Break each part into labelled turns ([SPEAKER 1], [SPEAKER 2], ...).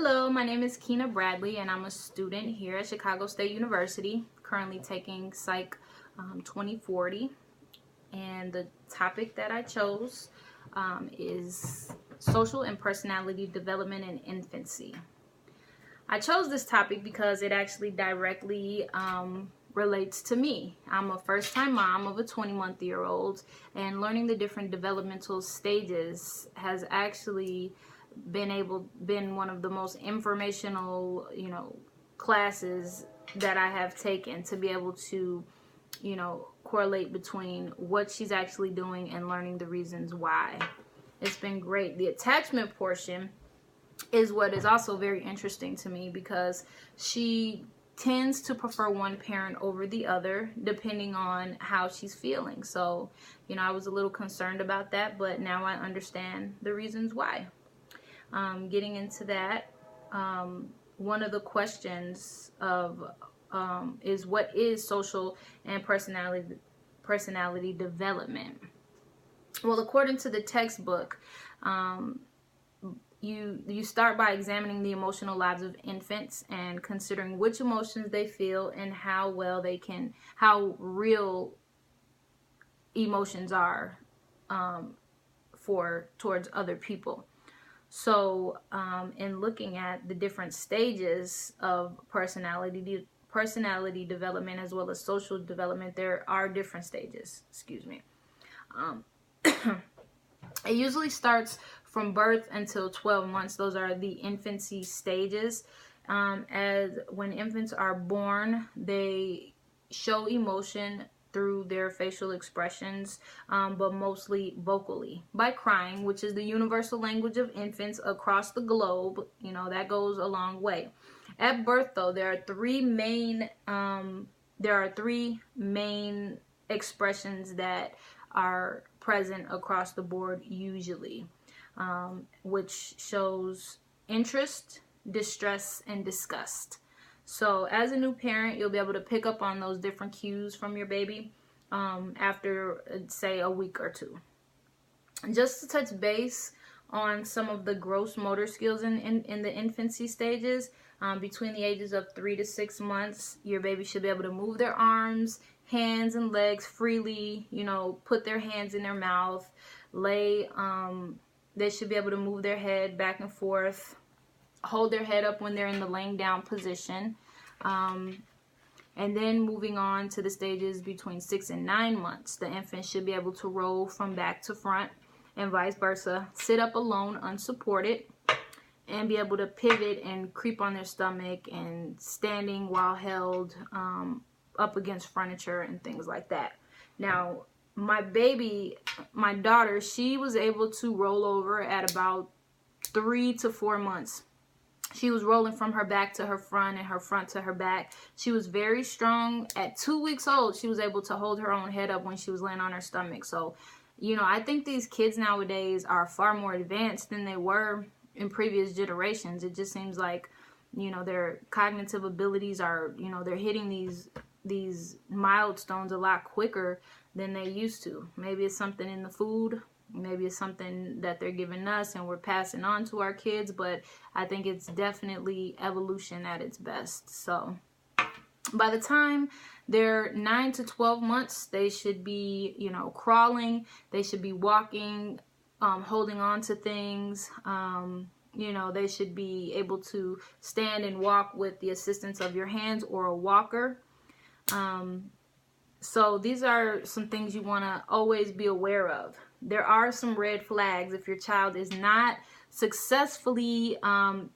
[SPEAKER 1] Hello, my name is Keena BRADLEY and I'm a student here at Chicago State University, currently taking Psych 2040. And the topic that I chose is social and personality development in infancy. I chose this topic because it actually directly relates to me. I'm a first-time mom of a 20-month-old, and learning the different developmental stages has actually been one of the most informational, classes that I have taken, to be able to, correlate between what she's actually doing and learning the reasons why. It's been great. The attachment portion is what is also very interesting to me, because she tends to prefer one parent over the other depending on how she's feeling. So, I was a little concerned about that, but now I understand the reasons why. Getting into that, one of the questions is, what is social and personality development? Well, according to the textbook, you start by examining the emotional lives of infants and considering which emotions they feel and how real emotions are towards other people. So in looking at the different stages of personality development as well as social development, there are different stages. Excuse me. It usually starts from birth until 12 months. Those are the infancy stages. As when infants are born, they show emotion through their facial expressions, but mostly vocally, by crying, which is the universal language of infants across the globe. That goes a long way. At birth, though, there are three main expressions that are present across the board usually, which shows interest, distress, and disgust. So as a new parent, you'll be able to pick up on those different cues from your baby after, say, a week or two. Just to touch base on some of the gross motor skills in the infancy stages, between the ages of 3 to 6 months, your baby should be able to move their arms, hands, and legs freely, put their hands in their mouth, they should be able to move their head back and forth, hold their head up when they're in the laying down position. And then moving on to the stages between 6 and 9 months, the infant should be able to roll from back to front and vice versa, sit up alone unsupported, and be able to pivot and creep on their stomach, and standing while held up against furniture and things like that. Now, my daughter, she was able to roll over at about 3 to 4 months. She was rolling from her back to her front and her front to her back. She was very strong. At 2 weeks old, she was able to hold her own head up when she was laying on her stomach. So, I think these kids nowadays are far more advanced than they were in previous generations. It just seems like, their cognitive abilities are, they're hitting these milestones a lot quicker than they used to. Maybe it's something in the food. Maybe it's something that they're giving us and we're passing on to our kids, but I think it's definitely evolution at its best. So by the time they're 9 to 12 months, they should be, crawling, they should be walking, holding on to things. They should be able to stand and walk with the assistance of your hands or a walker. So these are some things you want to always be aware of. There are some red flags. If your child is not successfully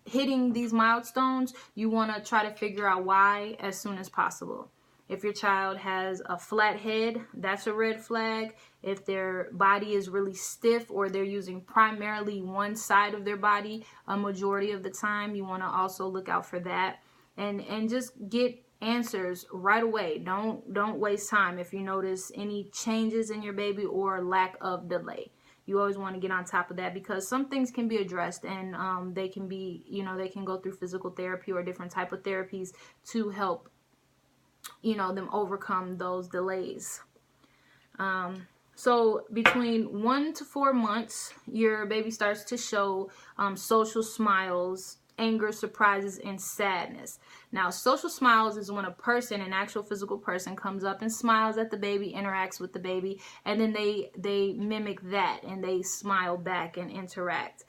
[SPEAKER 1] hitting these milestones, you want to try to figure out why as soon as possible. If your child has a flat head, that's a red flag. If their body is really stiff or they're using primarily one side of their body a majority of the time, you want to also look out for that. And just get answers right away. Don't waste time if you notice any changes in your baby or lack of delay. You always want to get on top of that, because some things can be addressed, and they can be, they can go through physical therapy or different type of therapies to help them overcome those delays. So between 1 to 4 months, your baby starts to show social smiles anger, surprises, and sadness. Now, social smiles is when a person, an actual physical person, comes up and smiles at the baby, interacts with the baby, and then they mimic that and they smile back and interact.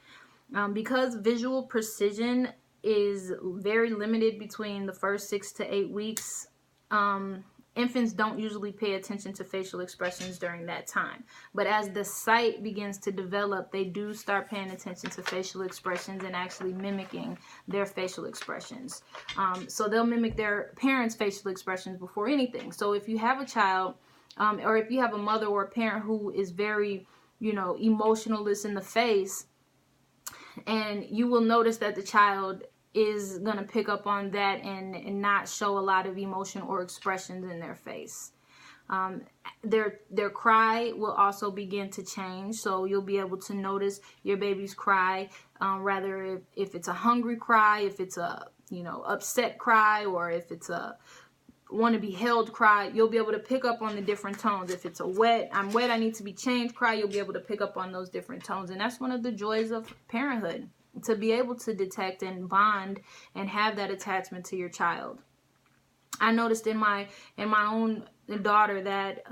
[SPEAKER 1] Because visual precision is very limited between the first 6 to 8 weeks, infants don't usually pay attention to facial expressions during that time. But as the sight begins to develop, they do start paying attention to facial expressions and actually mimicking their facial expressions. So they'll mimic their parents' facial expressions before anything. So if you have a child, or if you have a mother or a parent who is very, emotionalist in the face, and you will notice that the child is going to pick up on that and not show a lot of emotion or expressions in their face. Their cry will also begin to change, so you'll be able to notice your baby's cry, rather if it's a hungry cry, if it's a upset cry, or if it's a want to be held cry. You'll be able to pick up on the different tones. If it's a wet, I'm wet, I need to be changed cry, you'll be able to pick up on those different tones. And that's one of the joys of parenthood, to be able to detect and bond and have that attachment to your child. I noticed in my own daughter that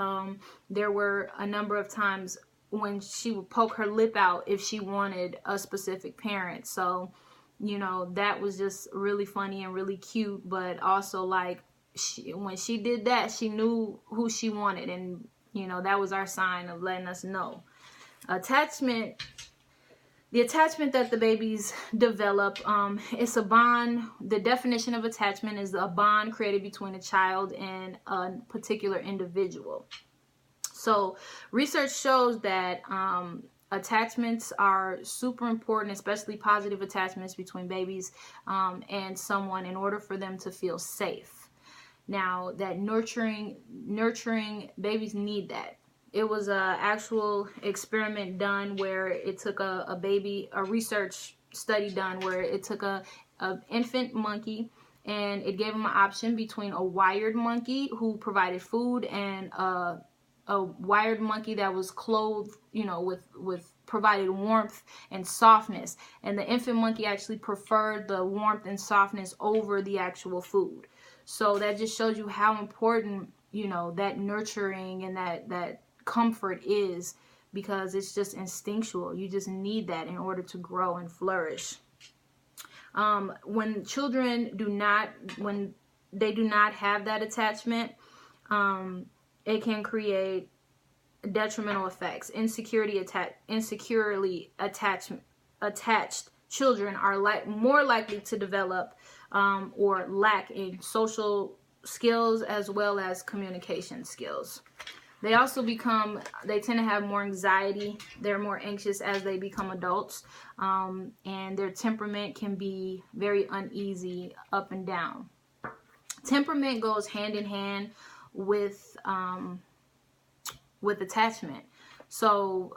[SPEAKER 1] there were a number of times when she would poke her lip out if she wanted a specific parent. So, that was just really funny and really cute, but also like when she did that, she knew who she wanted, and that was our sign of letting us know. The attachment that the babies develop, it's a bond. The definition of attachment is a bond created between a child and a particular individual. So research shows that attachments are super important, especially positive attachments between babies and someone, in order for them to feel safe. Now, that nurturing, babies need that. It was an actual experiment done where it took a research study done where it took a infant monkey, and it gave them an option between a wired monkey who provided food and a wired monkey that was clothed, with provided warmth and softness. And the infant monkey actually preferred the warmth and softness over the actual food. So that just shows you how important, that nurturing and that comfort is, because it's just instinctual. You just need that in order to grow and flourish. When children do not have that attachment, it can create detrimental effects. Insecurely attached children are more likely to develop or lack in social skills as well as communication skills. They also tend to have more anxiety. They're more anxious as they become adults, and their temperament can be very uneasy up and down. Temperament goes hand in hand with attachment. So,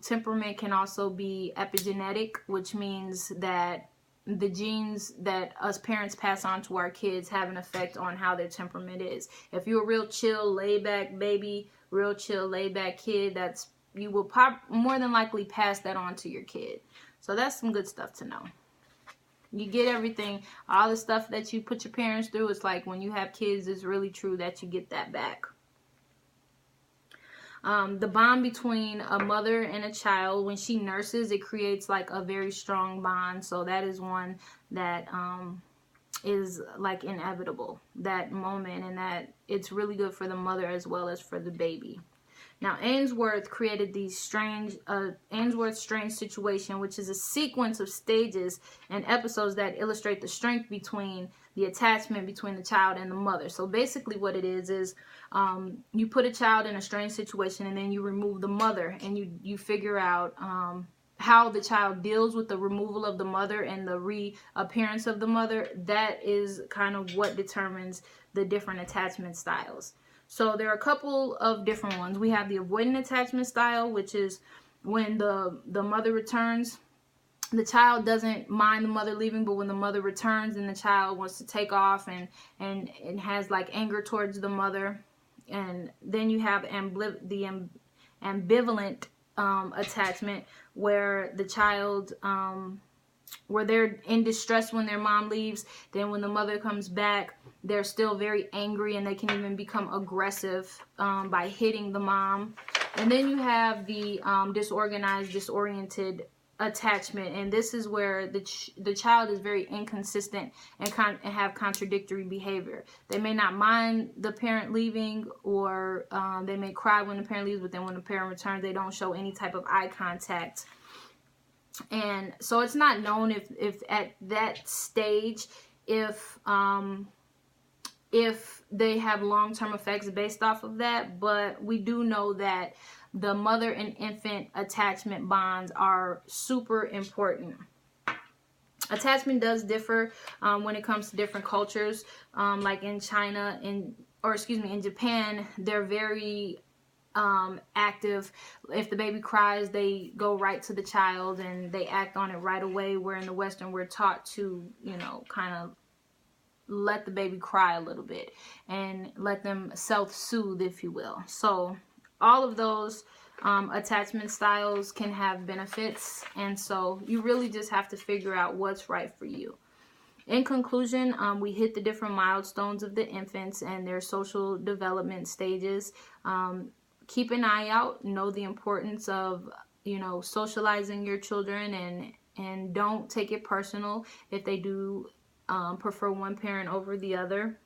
[SPEAKER 1] temperament can also be epigenetic, which means that the genes that us parents pass on to our kids have an effect on how their temperament is. If you're a real chill, laid back baby, real chill, laid back kid, you will more than likely pass that on to your kid. So that's some good stuff to know. You get everything, all the stuff that you put your parents through. It's like when you have kids, it's really true that you get that back. The bond between a mother and a child, when she nurses, it creates like a very strong bond. So that is one that is like inevitable, that moment, and that it's really good for the mother as well as for the baby. Now, Ainsworth created these Ainsworth's strange situation, which is a sequence of stages and episodes that illustrate the strength between the attachment between the child and the mother. So basically what it is you put a child in a strange situation, and then you remove the mother, and you figure out how the child deals with the removal of the mother and the reappearance of the mother. That is kind of what determines the different attachment styles. So there are a couple of different ones. We have the avoidant attachment style, which is when the mother returns. The child doesn't mind the mother leaving, but when the mother returns, then the child wants to take off and has like anger towards the mother. And then you have the ambivalent attachment, where the child where they're in distress when their mom leaves. Then when the mother comes back, they're still very angry, and they can even become aggressive by hitting the mom. And then you have the disorganized, disoriented attachment, and this is where the child is very inconsistent and have contradictory behavior. They may not mind the parent leaving, or they may cry when the parent leaves, but then when the parent returns, they don't show any type of eye contact. And so it's not known if at that stage if they have long-term effects based off of that, but we do know that the mother and infant attachment bonds are super important. Attachment does differ when it comes to different cultures. Like in China, in Japan, they're very active. If the baby cries, they go right to the child and they act on it right away, where in the Western we're taught to, kind of let the baby cry a little bit and let them self-soothe, if you will. So all of those attachment styles can have benefits, and so you really just have to figure out what's right for you. In conclusion, we hit the different milestones of the infants and their social development stages. Keep an eye out, know the importance of, socializing your children, and don't take it personal if they do prefer one parent over the other.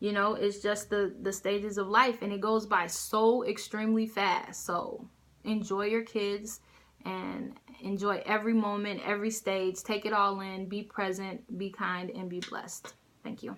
[SPEAKER 1] It's just the stages of life, and it goes by so extremely fast. So enjoy your kids and enjoy every moment, every stage. Take it all in, be present, be kind, and be blessed. Thank you.